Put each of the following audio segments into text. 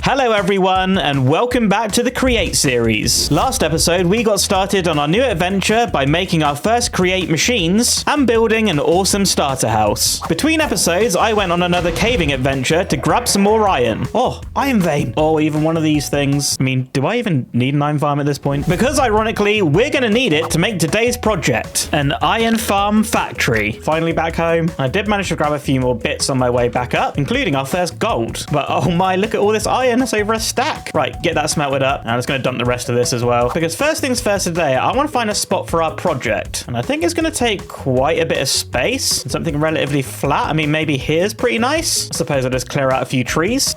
Hello everyone, and welcome back to the Create series. Last episode, we got started on our new adventure by making our first Create machines and building an awesome starter house. Between episodes, I went on another caving adventure to grab some more iron. Oh, iron vein. Oh, even one of these things. I mean, do I even need an iron farm at this point? Because ironically, we're gonna need it to make today's project, an iron farm factory. Finally back home. I did manage to grab a few more bits on my way back up, including our first gold. But oh my, look at all this iron. It's over a stack. Right, get that smelted up. I'm just going to dump the rest of this as well. Because first things first today, I want to find a spot for our project. And I think it's going to take quite a bit of space. Something relatively flat. I mean, maybe here's pretty nice. I suppose I'll just clear out a few trees.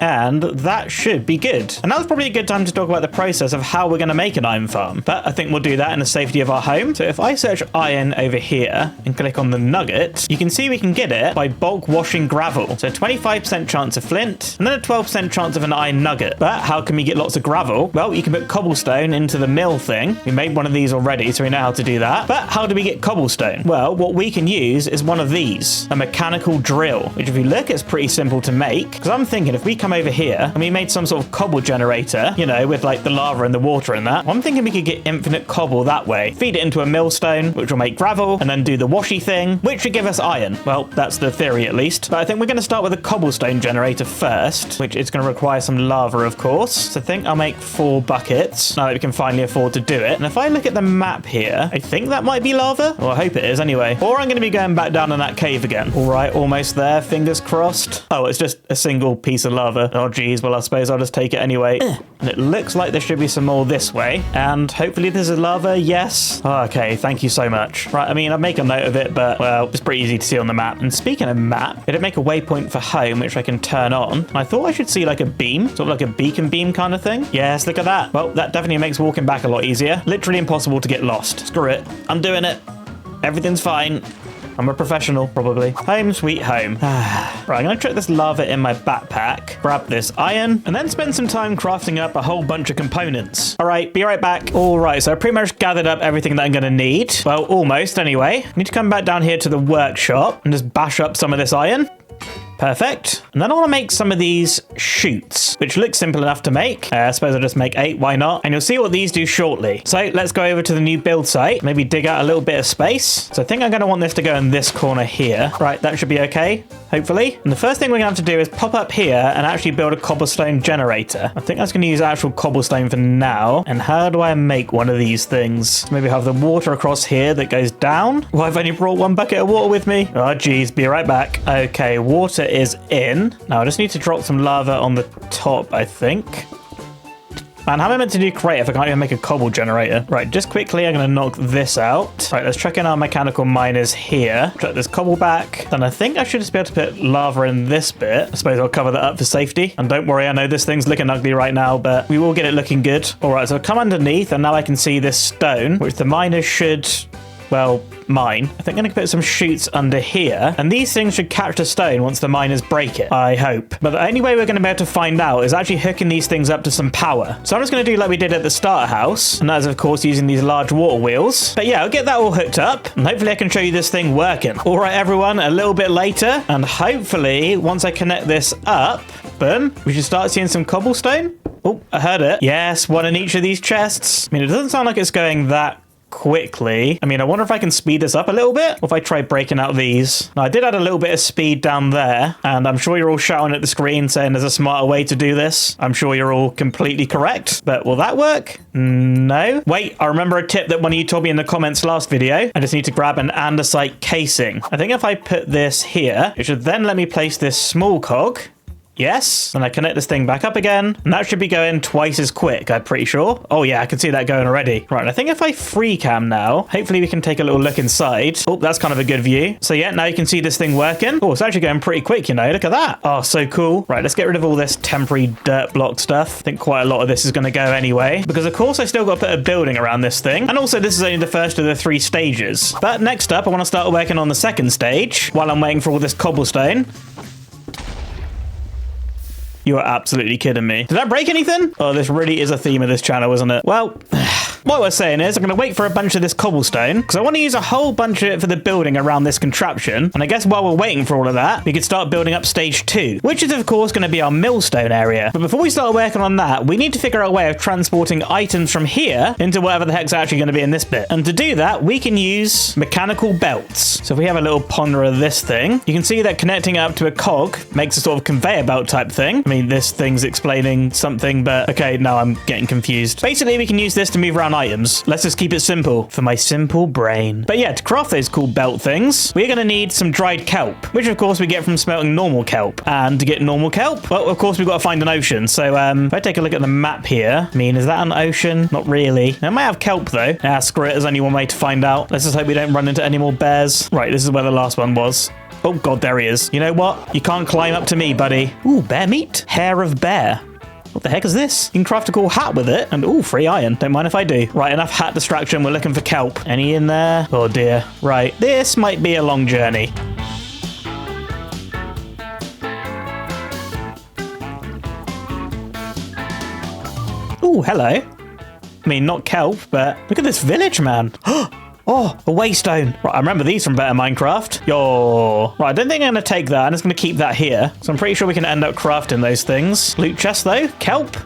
And that should be good. And now's probably a good time to talk about the process of how we're going to make an iron farm. But I think we'll do that in the safety of our home. So if I search iron over here and click on the nugget, you can see we can get it by bulk washing gravel. So 25% chance of flint and then a 12% chance of an iron nugget. But how can we get lots of gravel? Well, you can put cobblestone into the mill thing. We made one of these already, so we know how to do that. But how do we get cobblestone? Well, what we can use is one of these, a mechanical drill, which if you look, it's pretty simple to make. Because I'm thinking if we come over here and we made some sort of cobble generator, you know, with like the lava and the water and that, I'm thinking we could get infinite cobble that way. Feed it into a millstone, which will make gravel, and then do the washy thing, which should give us iron. Well, that's the theory at least. But I think we're going to start with a cobblestone generator first, which is going to require some lava, of course. So I think I'll make 4 buckets now that we can finally afford to do it. And if I look at the map here, I think that might be lava. Well, I hope it is anyway. Or I'm going to be going back down in that cave again. All right, almost there. Fingers crossed. Oh, it's just a single piece of lava. Oh, geez. Well, I suppose I'll just take it anyway. And it looks like there should be some more this way. And hopefully this is lava. Yes. Okay, thank you so much. Right, I mean, I'll make a note of it, but, well, it's pretty easy to see on the map. And speaking of map, it'll make a waypoint for home, which I can turn on. I thought I should see like a beam, sort of like a beacon beam kind of thing. Yes, look at that. Well, that definitely makes walking back a lot easier. Literally impossible to get lost. Screw it. I'm doing it. Everything's fine. I'm a professional, probably. Home sweet home. Right, I'm going to chuck this lava in my backpack, grab this iron, and then spend some time crafting up a whole bunch of components. All right, be right back. All right, so I pretty much gathered up everything that I'm going to need. Well, almost anyway. I need to come back down here to the workshop and just bash up some of this iron. Perfect. And then I want to make some of these chutes, which looks simple enough to make. I suppose I'll just make 8, why not? And you'll see what these do shortly. So let's go over to the new build site, maybe dig out a little bit of space. So I think I'm going to want this to go in this corner here. Right, that should be okay, hopefully. And the first thing we're going to have to do is pop up here and actually build a cobblestone generator. I think I was going to use actual cobblestone for now. And how do I make one of these things? Maybe have the water across here that goes down. Well, I've only brought 1 bucket of water with me. Oh, geez, be right back. Okay, water is in. Now I just need to drop some lava on the top, I think. Man, how am I meant to do create if I can't even make a cobble generator? Right, just quickly, I'm going to knock this out. Right, let's check in our mechanical miners here. Chuck this cobble back. Then I think I should just be able to put lava in this bit. I suppose I'll cover that up for safety. And don't worry, I know this thing's looking ugly right now, but we will get it looking good. All right, so I'll come underneath, and now I can see this stone, which the miners should, well, mine. I think I'm going to put some chutes under here, and these things should catch the stone once the miners break it, I hope. But the only way we're going to be able to find out is actually hooking these things up to some power. So I'm just going to do like we did at the starter house, and that is of course using these large water wheels. But yeah, I'll get that all hooked up, and hopefully I can show you this thing working. All right, everyone, a little bit later, and hopefully once I connect this up, boom, we should start seeing some cobblestone. Oh, I heard it. Yes, one in each of these chests. I mean, it doesn't sound like it's going that quickly. I mean, I wonder if I can speed this up a little bit, or if I try breaking out these. Now, I did add a little bit of speed down there, and I'm sure you're all shouting at the screen saying there's a smarter way to do this. I'm sure you're all completely correct, but will that work? No. Wait, I remember a tip that one of you told me in the comments last video. I just need to grab an andesite casing. I think if I put this here, it should then let me place this small cog. Yes, and I connect this thing back up again, and that should be going twice as quick, I'm pretty sure. Oh yeah, I can see that going already. Right, I think if I free cam now, hopefully we can take a little look inside. Oh, that's kind of a good view. So yeah, now you can see this thing working. Oh, it's actually going pretty quick, you know, look at that. Oh, so cool. Right, let's get rid of all this temporary dirt block stuff. I think quite a lot of this is going to go anyway, because of course I still got to put a building around this thing. And also this is only the first of the 3 stages. But next up, I want to start working on the second stage while I'm waiting for all this cobblestone. You are absolutely kidding me. Did that break anything? Oh, this really is a theme of this channel, isn't it? Well, what we're saying is I'm going to wait for a bunch of this cobblestone because I want to use a whole bunch of it for the building around this contraption. And I guess while we're waiting for all of that, we could start building up stage 2, which is of course going to be our millstone area. But before we start working on that, we need to figure out a way of transporting items from here into whatever the heck's actually going to be in this bit. And to do that, we can use mechanical belts. So if we have a little ponder of this thing, you can see that connecting it up to a cog makes a sort of conveyor belt type thing. I mean, this thing's explaining something, but okay, now I'm getting confused. Basically, we can use this to move around items. Let's just keep it simple for my simple brain. But yeah, to craft those cool belt things, we're going to need some dried kelp, which of course we get from smelting normal kelp. And to get normal kelp, well, of course we've got to find an ocean. So if I take a look at the map here, I mean, is that an ocean? Not really. It might have kelp though. Ah, screw it. There's only one way to find out. Let's just hope we don't run into any more bears. Right, this is where the last one was. Oh god, there he is. You know what? You can't climb up to me, buddy. Ooh, bear meat. Hair of bear. What the heck is this? You can craft a cool hat with it. And ooh, free iron. Don't mind if I do. Right, enough hat distraction. We're looking for kelp. Any in there? Oh dear. Right, this might be a long journey. Ooh, hello. I mean, not kelp, but look at this village, man. Oh, a waystone. Right, I remember these from Better Minecraft. Yo. Right, I don't think I'm going to take that. I'm just going to keep that here. So I'm pretty sure we can end up crafting those things. Loot chest, though. Kelp.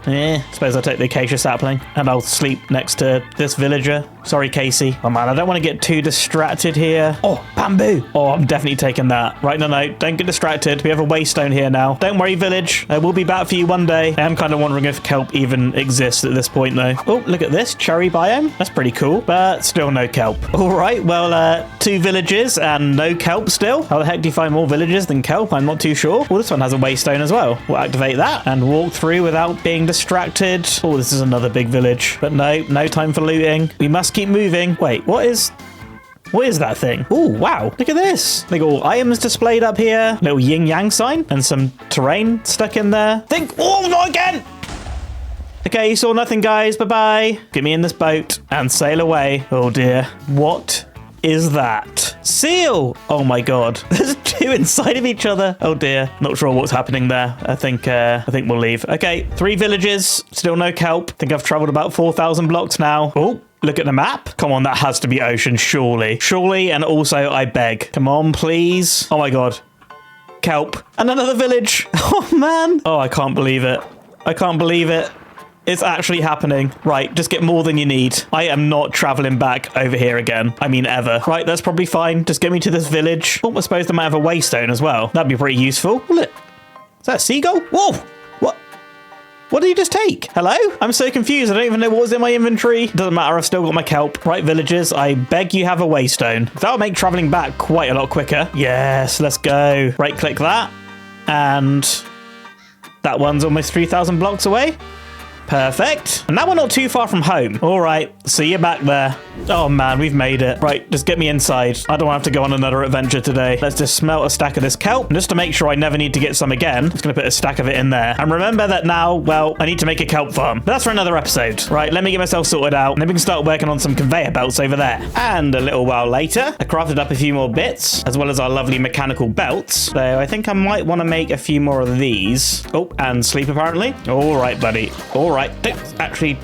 Suppose I'll take the acacia sapling. And I'll sleep next to this villager. Sorry, Casey. Oh, man, I don't want to get too distracted here. Oh, bamboo. Oh, I'm definitely taking that. Right, no, don't get distracted. We have a waystone here now. Don't worry, village. I will be back for you one day. I am kind of wondering if kelp even exists at this point, though. Oh, look at this. Cherry biome. That's pretty cool. But still no kelp. All right, well, 2 villages and no kelp still. How the heck do you find more villages than kelp? I'm not too sure. Well, this one has a waystone as well. We'll activate that and walk through without being distracted. Oh, this is another big village. But no time for looting. We must keep moving. Wait, what is that thing? Oh, wow. Look at this. They got all items displayed up here. Little yin-yang sign and some terrain stuck in there. Oh, not again. Okay, you saw nothing, guys. Bye-bye. Get me in this boat and sail away. Oh, dear. What is that? Seal! Oh, my God. There's 2 inside of each other. Oh, dear. Not sure what's happening there. I think we'll leave. Okay, 3 villages. Still no kelp. Think I've traveled about 4,000 blocks now. Oh, look at the map. Come on, that has to be ocean, surely. Surely, and also, I beg. Come on, please. Oh, my God. Kelp. And another village. Oh, man. Oh, I can't believe it. I can't believe it. It's actually happening. Right, just get more than you need. I am not traveling back over here again. I mean, ever. Right, that's probably fine. Just get me to this village. Oh, I suppose they might have a waystone as well. That'd be pretty useful. Look. Is that a seagull? Whoa! What did you just take? Hello? I'm so confused. I don't even know what was in my inventory. Doesn't matter. I've still got my kelp. Right, villagers, I beg you have a waystone. That'll make traveling back quite a lot quicker. Yes, let's go. Right, click that. And that one's almost 3,000 blocks away. Perfect. And now we're not too far from home. All right, see you back there. Oh man, we've made it. Right, just get me inside. I don't want to have to go on another adventure today. Let's just smelt a stack of this kelp. And just to make sure I never need to get some again, I'm just going to put a stack of it in there. And remember that now, well, I need to make a kelp farm. But that's for another episode. Right, let me get myself sorted out. And then we can start working on some conveyor belts over there. And a little while later, I crafted up a few more bits, as well as our lovely mechanical belts. So I think I might want to make a few more of these. Oh, and sleep apparently. All right, buddy. All right. Don't actually...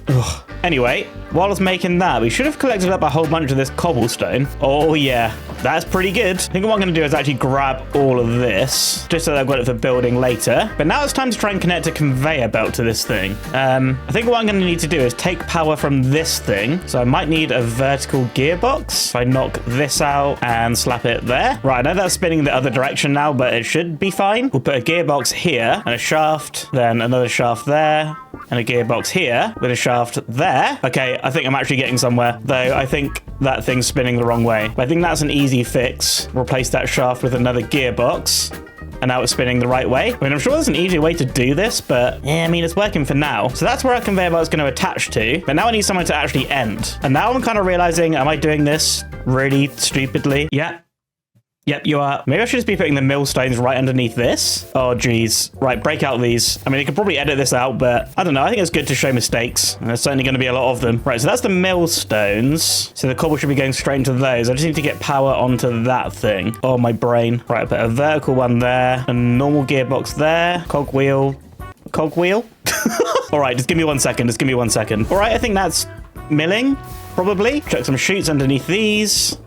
Ugh. Anyway, while I was making that, we should have collected up a whole bunch of this cobblestone. Oh, yeah. That's pretty good. I think what I'm going to do is actually grab all of this, just so that I've got it for building later. But now it's time to try and connect a conveyor belt to this thing. I think what I'm going to need to do is take power from this thing. So I might need a vertical gearbox. So I knock this out and slap it there. Right, I know that's spinning the other direction now, but it should be fine. We'll put a gearbox here and a shaft, then another shaft there, and a gearbox here with a shaft there. Okay, I think I'm actually getting somewhere, though I think that thing's spinning the wrong way. But I think that's an easy fix. Replace that shaft with another gearbox, and now it's spinning the right way. I mean, I'm sure there's an easier way to do this, but yeah, I mean, it's working for now. So that's where our conveyor belt is going to attach to, but now I need somewhere to actually end. And now I'm kind of realizing, am I doing this really stupidly? Yeah. Yep, you are. Maybe I should just be putting the millstones right underneath this. Oh, geez. Right, break out these. I mean, you could probably edit this out, but I don't know. I think it's good to show mistakes. And there's certainly going to be a lot of them. Right, so that's the millstones. So the cobble should be going straight into those. I just need to get power onto that thing. Oh, my brain. Right, I put a vertical one there. A normal gearbox there. Cogwheel. Cogwheel? All right, just give me 1 second. Just give me 1 second. All right, I think that's milling, probably. Chuck some chutes underneath these.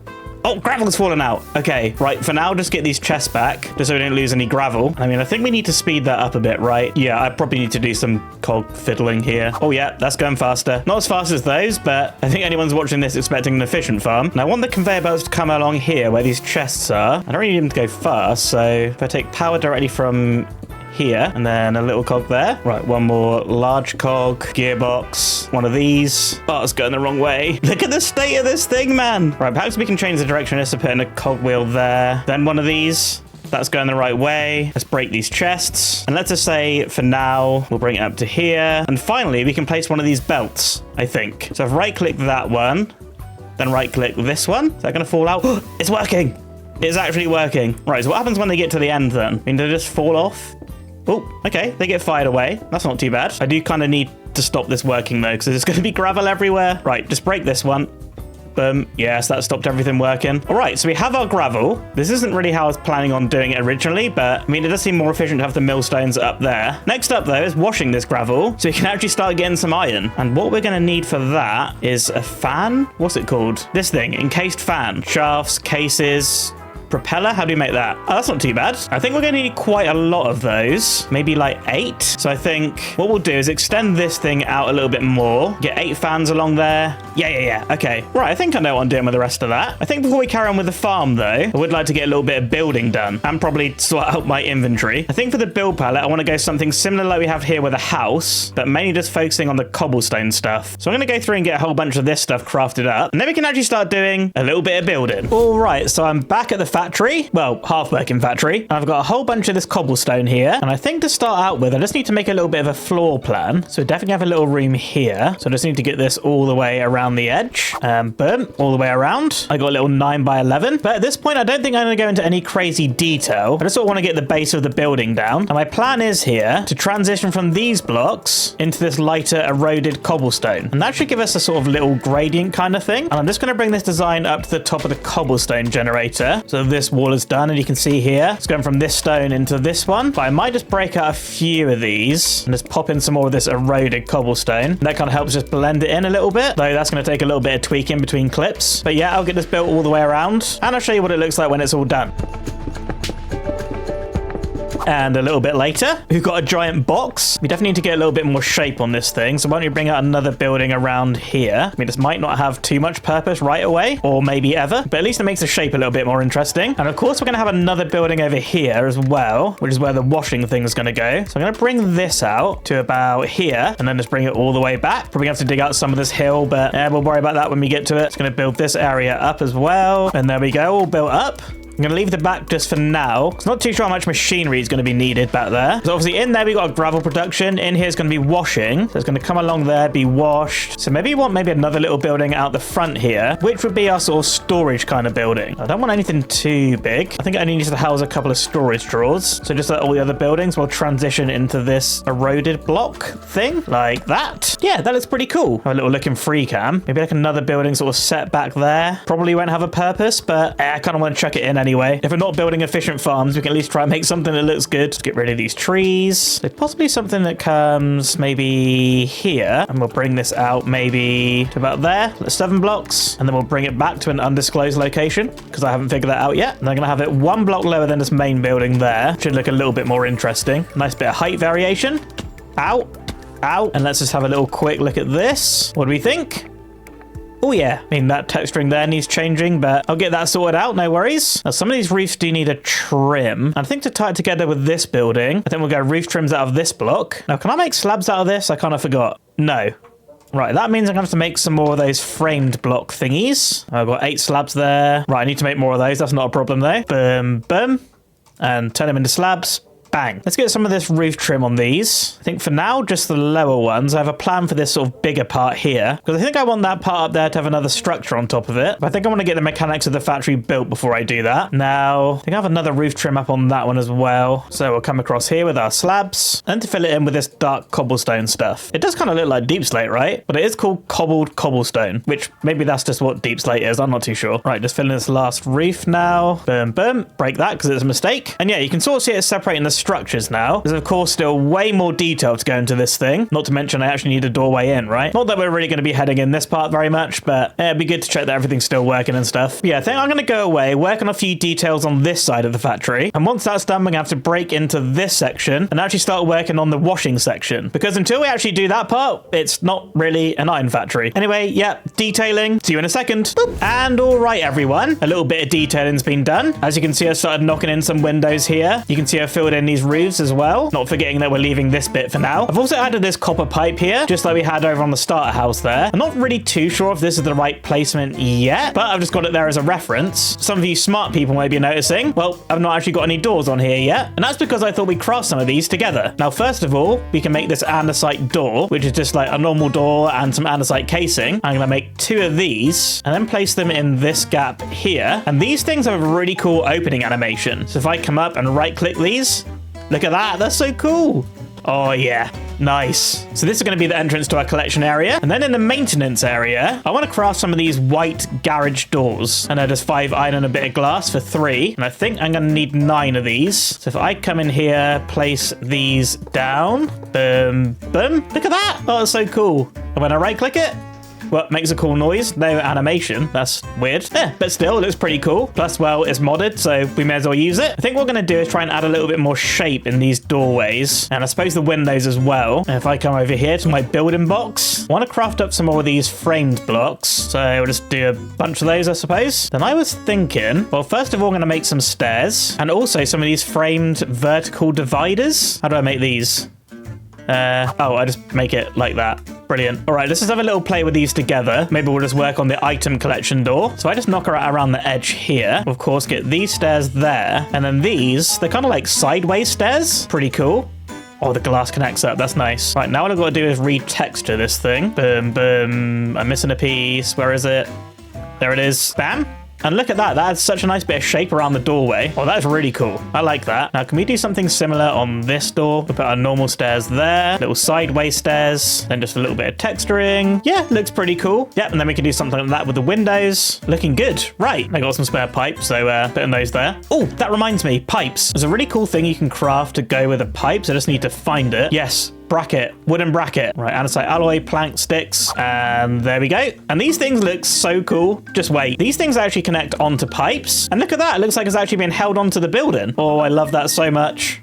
Oh, gravel's fallen out. Okay, right, for now, just get these chests back, just so we don't lose any gravel. I mean, I think we need to speed that up a bit, right? Yeah, I probably need to do some cog fiddling here. Oh, yeah, that's going faster. Not as fast as those, but I think anyone's watching this expecting an efficient farm. And I want the conveyor belts to come along here where these chests are. I don't really need them to go fast, so if I take power directly from here, and then a little cog there. Right, one more large cog, gearbox, one of these. Oh, it's going the wrong way. Look at the state of this thing, man. Right, perhaps we can change the direction just to put in a cog wheel there. Then one of these. That's going the right way. Let's break these chests. And let's just say, for now, we'll bring it up to here. And finally, we can place one of these belts, I think. So I've right-clicked that one, then right-click this one. Is that going to fall out? It's working. It's actually working. Right, so what happens when they get to the end, then? I mean, do they just fall off? Oh, okay, they get fired away. That's not too bad. I do kind of need to stop this working, though, because there's going to be gravel everywhere. Right, just break this one. Boom. Yes, that stopped everything working. All right, so we have our gravel. This isn't really how I was planning on doing it originally, but I mean, it does seem more efficient to have the millstones up there. Next up, though, is washing this gravel, so we can actually start getting some iron. And what we're going to need for that is a fan. What's it called? This thing, encased fan. Shafts, cases, propeller. How do you make that? Oh, that's not too bad. I think we're going to need quite a lot of those, maybe like 8. So I think what we'll do is extend this thing out a little bit more, get 8 fans along there. Yeah. Okay. Right. I think I know what I'm doing with the rest of that. I think before we carry on with the farm, though, I would like to get a little bit of building done and probably sort out my inventory. I think for the build palette, I want to go something similar like we have here with a house, but mainly just focusing on the cobblestone stuff. So I'm going to go through and get a whole bunch of this stuff crafted up, and then we can actually start doing a little bit of building. All right. So I'm back at the factory. Well, half working factory. And I've got a whole bunch of this cobblestone here. And I think to start out with, I just need to make a little bit of a floor plan. So definitely have a little room here. So I just need to get this all the way around the edge. Boom, all the way around. I got a little 9x11. But at this point, I don't think I'm going to go into any crazy detail. I just sort of want to get the base of the building down. And my plan is here to transition from these blocks into this lighter eroded cobblestone. And that should give us a sort of little gradient kind of thing. And I'm just going to bring this design up to the top of the cobblestone generator. So this wall is done, and you can see here it's going from this stone into this one. But I might just break out a few of these and just pop in some more of this eroded cobblestone. That kind of helps just blend it in a little bit, though that's going to take a little bit of tweaking between clips. But yeah, I'll get this built all the way around, and I'll show you what it looks like when it's all done. And a little bit later, we've got a giant box. We definitely need to get a little bit more shape on this thing. So why don't you bring out another building around here? I mean, this might not have too much purpose right away, or maybe ever, but at least it makes the shape a little bit more interesting. And of course, we're going to have another building over here as well, which is where the washing thing is going to go. So I'm going to bring this out to about here, and then just bring it all the way back. Probably have to dig out some of this hill, but we'll worry about that when we get to it. It's going to build this area up as well. And there we go, all built up. I'm going to leave the back just for now. I'm not too sure how much machinery is going to be needed back there. So obviously in there, we got a gravel production. In here is going to be washing. So it's going to come along there, be washed. So maybe you want another little building out the front here, which would be our sort of storage kind of building. I don't want anything too big. I think it only needs to house a couple of storage drawers. So just like all the other buildings, we'll transition into this eroded block thing like that. Yeah, that looks pretty cool. Have a little look in free cam. Maybe like another building sort of set back there. Probably won't have a purpose, but I kind of want to chuck it in anyway. If we're not building efficient farms, we can at least try and make something that looks good. Let's get rid of these trees. So possibly something that comes maybe here, and we'll bring this out maybe to about there, 7 blocks, and then we'll bring it back to an undisclosed location because I haven't figured that out yet. And I'm going to have it 1 block lower than this main building there. Should look a little bit more interesting. Nice bit of height variation. Ow. And let's just have a little quick look at this. What do we think? Oh yeah, I mean, that texturing there needs changing, but I'll get that sorted out, no worries. Now, some of these roofs do need a trim. And I think to tie it together with this building, I think we'll go roof trims out of this block. Now, can I make slabs out of this? I kind of forgot. No. Right, that means I'm going to have to make some more of those framed block thingies. I've got 8 slabs there. Right, I need to make more of those. That's not a problem, though. Boom, boom. And turn them into slabs. Bang. Let's get some of this roof trim on these. I think for now, just the lower ones. I have a plan for this sort of bigger part here, because I think I want that part up there to have another structure on top of it. But I think I want to get the mechanics of the factory built before I do that. Now, I think I have another roof trim up on that one as well. So we'll come across here with our slabs and to fill it in with this dark cobblestone stuff. It does kind of look like deep slate, right? But it is called cobbled cobblestone, which maybe that's just what deep slate is. I'm not too sure. Right, just fill in this last roof now. Boom, boom. Break that because it's a mistake. And yeah, you can sort of see it separating the structures now. There's, of course, still way more detail to go into this thing. Not to mention I actually need a doorway in, right? Not that we're really going to be heading in this part very much, but it'd be good to check that everything's still working and stuff. But yeah, I think I'm going to go away, work on a few details on this side of the factory. And once that's done, we're going to have to break into this section and actually start working on the washing section. Because until we actually do that part, it's not really an iron factory. Anyway, yeah, detailing. See you in a second. Boop. And all right, everyone. A little bit of detailing's been done. As you can see, I started knocking in some windows here. You can see I filled in these roofs as well. Not forgetting that we're leaving this bit for now. I've also added this copper pipe here, just like we had over on the starter house there. I'm not really too sure if this is the right placement yet, but I've just got it there as a reference. Some of you smart people may be noticing, well, I've not actually got any doors on here yet. And that's because I thought we'd craft some of these together. Now, first of all, we can make this andesite door, which is just like a normal door and some andesite casing. I'm going to make 2 of these and then place them in this gap here. And these things have a really cool opening animation. So if I come up and right click these, look at that. That's so cool. Oh, yeah. Nice. So this is going to be the entrance to our collection area. And then in the maintenance area, I want to craft some of these white garage doors. And there's 5 iron and a bit of glass for 3. And I think I'm going to need 9 of these. So if I come in here, place these down. Boom, boom. Look at that. Oh, that's so cool. And when I right click it, well, it makes a cool noise. No animation. That's weird. Yeah, but still, it looks pretty cool. Plus, well, it's modded, so we may as well use it. I think what we're going to do is try and add a little bit more shape in these doorways. And I suppose the windows as well. And if I come over here to my building box, I want to craft up some more of these framed blocks. So we'll just do a bunch of those, I suppose. Then I was thinking, well, first of all, I'm going to make some stairs. And also some of these framed vertical dividers. How do I make these? Oh, I just make it like that. Brilliant. All right, let's just have a little play with these together. Maybe we'll just work on the item collection door. So I just knock her around the edge here. Of course, get these stairs there. And then these, they're kind of like sideways stairs. Pretty cool. Oh, the glass connects up. That's nice. Right, now what I've got to do is retexture this thing. Boom, boom. I'm missing a piece. Where is it? There it is. Bam. And look at that. That adds such a nice bit of shape around the doorway. Oh, that's really cool. I like that. Now, can we do something similar on this door? We'll put our normal stairs there. Little sideways stairs. Then just a little bit of texturing. Yeah, looks pretty cool. Yep, and then we can do something like that with the windows. Looking good. Right. I got some spare pipes, so putting those there. Oh, that reminds me. Pipes. There's a really cool thing you can craft to go with the pipes. I just need to find it. Yes. Bracket, wooden bracket. Right, andesite alloy, plank, sticks, and there we go. And these things look so cool. Just wait. These things actually connect onto pipes. And look at that. It looks like it's actually being held onto the building. Oh, I love that so much.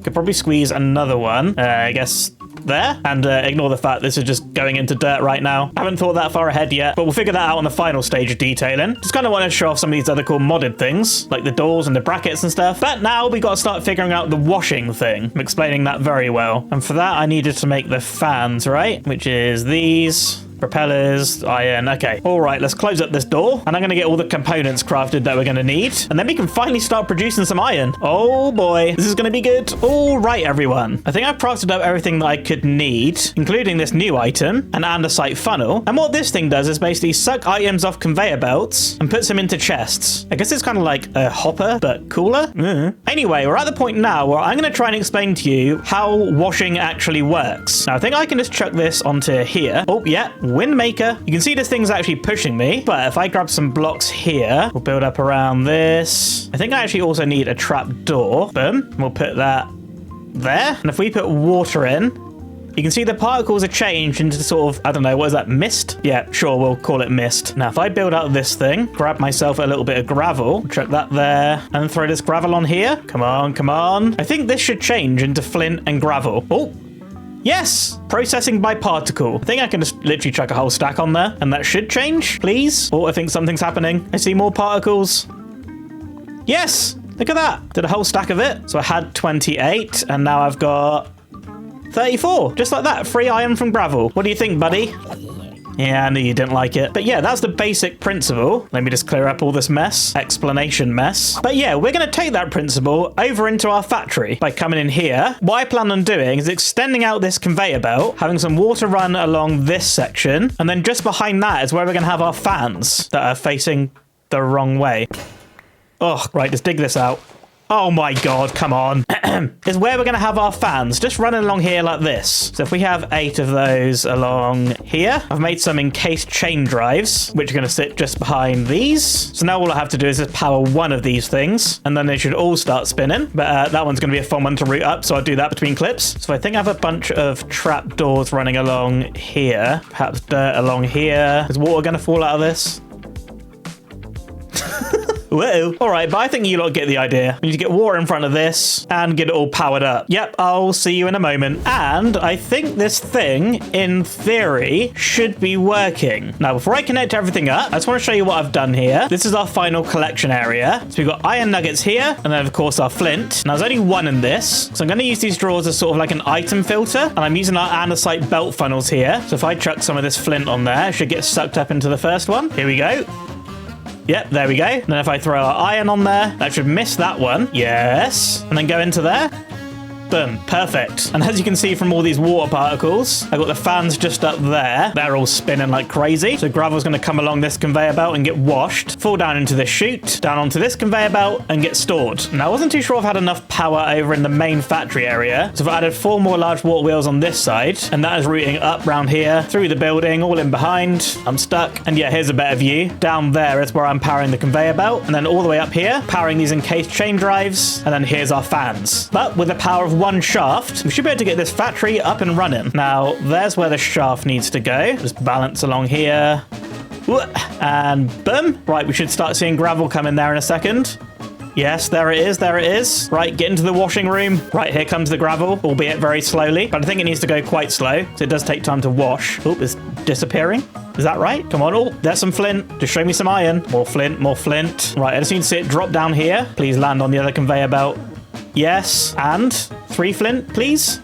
Could probably squeeze another one. I guess there. And ignore the fact this is just going into dirt right now. I haven't thought that far ahead yet, but we'll figure that out on the final stage of detailing. Just kind of want to show off some of these other cool modded things, like the doors and the brackets and stuff. But now we got to start figuring out the washing thing. I'm explaining that very well. And for that, I needed to make the fans, right? Which is these. Propellers, iron. Okay. All right, let's close up this door. And I'm going to get all the components crafted that we're going to need. And then we can finally start producing some iron. Oh boy, this is going to be good. All right, everyone. I think I've crafted up everything that I could need, including this new item, an andesite funnel. And what this thing does is basically suck items off conveyor belts and puts them into chests. I guess it's kind of like a hopper, but cooler. Anyway, we're at the point now where I'm going to try and explain to you how washing actually works. Now, I think I can just chuck this onto here. Oh, yeah. Windmaker. You can see this thing's actually pushing me, but if I grab some blocks here, we'll build up around this. I think I actually also need a trap door. Boom. We'll put that there. And if we put water in, you can see the particles are changed into sort of, I don't know, what is that, mist? Yeah, sure, we'll call it mist. Now, if I build out this thing, grab myself a little bit of gravel, chuck that there, and throw this gravel on here. Come on, come on. I think this should change into flint and gravel. Oh, yes! Processing by particle. I think I can just literally chuck a whole stack on there, and that should change, please. Oh, I think something's happening. I see more particles. Yes! Look at that. Did a whole stack of it. So I had 28, and now I've got 34. Just like that. Free iron from gravel. What do you think, buddy? Yeah, I knew you didn't like it. But yeah, that's the basic principle. Let me just clear up all this mess. Explanation mess. But yeah, we're going to take that principle over into our factory by coming in here. What I plan on doing is extending out this conveyor belt, having some water run along this section, and then just behind that is where we're going to have our fans that are facing the wrong way. Oh, right, let's dig this out. oh my god, come on, is where we're going to have our fans, just running along here like this. So if we have 8 of those along here, I've made some encased chain drives, which are going to sit just behind these. So now all I have to do is just power one of these things, and then they should all start spinning. But that one's going to be a fun one to route up, so I'll do that between clips. So I think I have a bunch of trap doors running along here, perhaps dirt along here. Is water going to fall out of this? Whoa. All right, but I think you lot get the idea. We need to get water in front of this and get it all powered up. Yep, I'll see you in a moment. And I think this thing, in theory, should be working. Now, before I connect everything up, I just want to show you what I've done here. This is our final collection area. So we've got iron nuggets here, and then, of course, our flint. Now, there's only one in this. So I'm going to use these drawers as sort of like an item filter. And I'm using our andesite belt funnels here. So if I chuck some of this flint on there, it should get sucked up into the first one. Here we go. Yep, there we go. And then if I throw our iron on there, that should miss that one. Yes. And then go into there. Boom, perfect. And as you can see from all these water particles, I've got the fans just up there. They're all spinning like crazy. So gravel's going to come along this conveyor belt and get washed, fall down into this chute, down onto this conveyor belt and get stored. Now, I wasn't too sure I've had enough power over in the main factory area. So I've added 4 more large water wheels on this side, and that is routing up round here, through the building, all in behind. I'm stuck. And yeah, here's a better view. Down there is where I'm powering the conveyor belt, and then all the way up here, powering these encased chain drives, and then here's our fans. But with the power of one shaft, we should be able to get this factory up and running. Now, there's where the shaft needs to go. Just balance along here. And boom. Right, we should start seeing gravel come in there in a second. Yes, there it is, there it is. Right, get into the washing room. Right, here comes the gravel, albeit very slowly. But I think it needs to go quite slow, so it does take time to wash. Oh, it's disappearing. Is that right? Come on. Oh, there's some flint. Just show me some iron. More flint, more flint. Right, I just need to see it drop down here. Please land on the other conveyor belt. Yes, and 3 flint, please.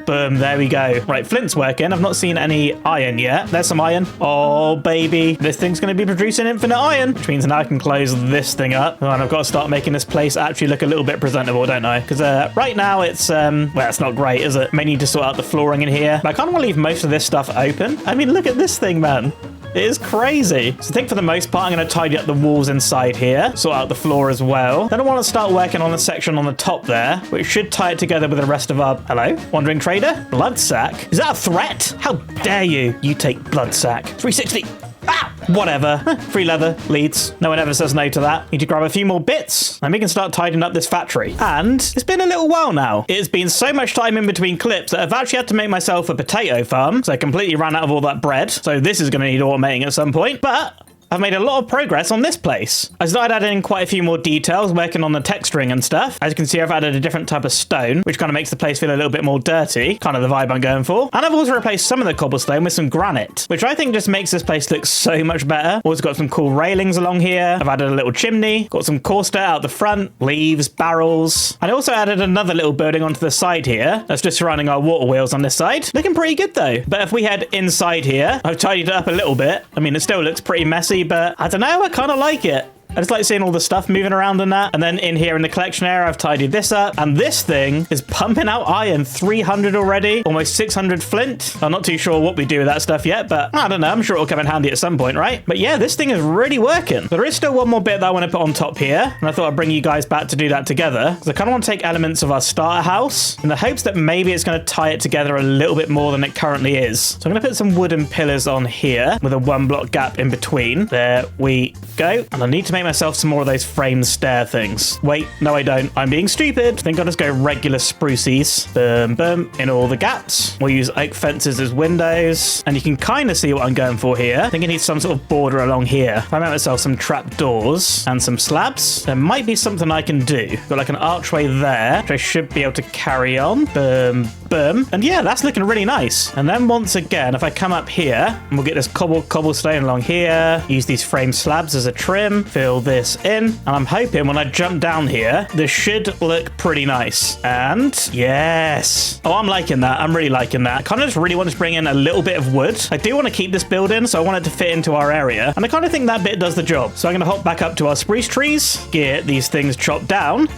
Boom, there we go. Right, flint's working. I've not seen any iron yet. There's some iron. Oh, baby. This thing's going to be producing infinite iron, which means now I can close this thing up. Oh, and I've got to start making this place actually look a little bit presentable, don't I? Because right now it's, well, it's not great, is it? May need to sort out the flooring in here. But I kind of want to leave most of this stuff open. I mean, look at this thing, man. It is crazy. So I think for the most part, I'm going to tidy up the walls inside here, sort out the floor as well. Then I want to start working on the section on the top there, which should tie it together with the rest of our... Hello? Wandering trader? Blood sack? Is that a threat? How dare you? You take blood sack. 360. Ah! Whatever. Free leather, leads. No one ever says no to that. Need to grab a few more bits, and we can start tidying up this factory. And it's been a little while now. It's been so much time in between clips that I've actually had to make myself a potato farm, so I completely ran out of all that bread. So this is going to need automating at some point, but I've made a lot of progress on this place. I started adding quite a few more details, working on the texturing and stuff. As you can see, I've added a different type of stone, which kind of makes the place feel a little bit more dirty, kind of the vibe I'm going for. And I've also replaced some of the cobblestone with some granite, which I think just makes this place look so much better. Also got some cool railings along here. I've added a little chimney, got some coarse dirt out the front, leaves, barrels. And I also added another little building onto the side here. That's just surrounding our water wheels on this side. Looking pretty good though. But if we head inside here, I've tidied it up a little bit. I mean, it still looks pretty messy, but I don't know, I kind of like it. I just like seeing all the stuff moving around in that. And then in here in the collection area, I've tidied this up. And this thing is pumping out iron. 300 already. Almost 600 flint. I'm not too sure what we do with that stuff yet, but I don't know. I'm sure it'll come in handy at some point, right? But yeah, this thing is really working. But there is still one more bit that I want to put on top here. And I thought I'd bring you guys back to do that together. Because I kind of want to take elements of our starter house in the hopes that maybe it's going to tie it together a little bit more than it currently is. So I'm going to put some wooden pillars on here with a 1 block gap in between. There we go. And I need to make myself some more of those framed stair things. Wait, no I don't. I'm being stupid. I think I'll just go regular spruces. Boom, boom, in all the gaps. We'll use oak fences as windows. And you can kind of see what I'm going for here. I think it needs some sort of border along here. If I make myself some trap doors and some slabs, there might be something I can do. Got like an archway there, which I should be able to carry on. Boom, boom. And yeah, that's looking really nice. And then once again, if I come up here, and we'll get this cobblestone along here, use these frame slabs as a trim, fill this in, and I'm hoping when I jump down here, this should look pretty nice. And yes. Oh, I'm liking that. I'm really liking that. I kind of just really want to bring in a little bit of wood. I do want to keep this building, so I want it to fit into our area. And I kind of think that bit does the job. So I'm going to hop back up to our spruce trees, get these things chopped down.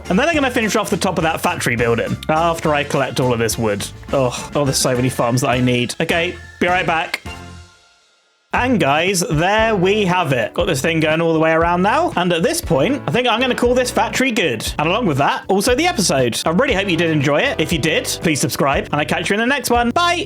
And then I'm going to finish off the top of that factory building after I collect all of this wood. Oh, there's so many farms that I need. Okay, be right back. And guys, there we have it. Got this thing going all the way around now. And at this point, I think I'm going to call this factory good. And along with that, also the episode. I really hope you did enjoy it. If you did, please subscribe and I'll catch you in the next one. Bye.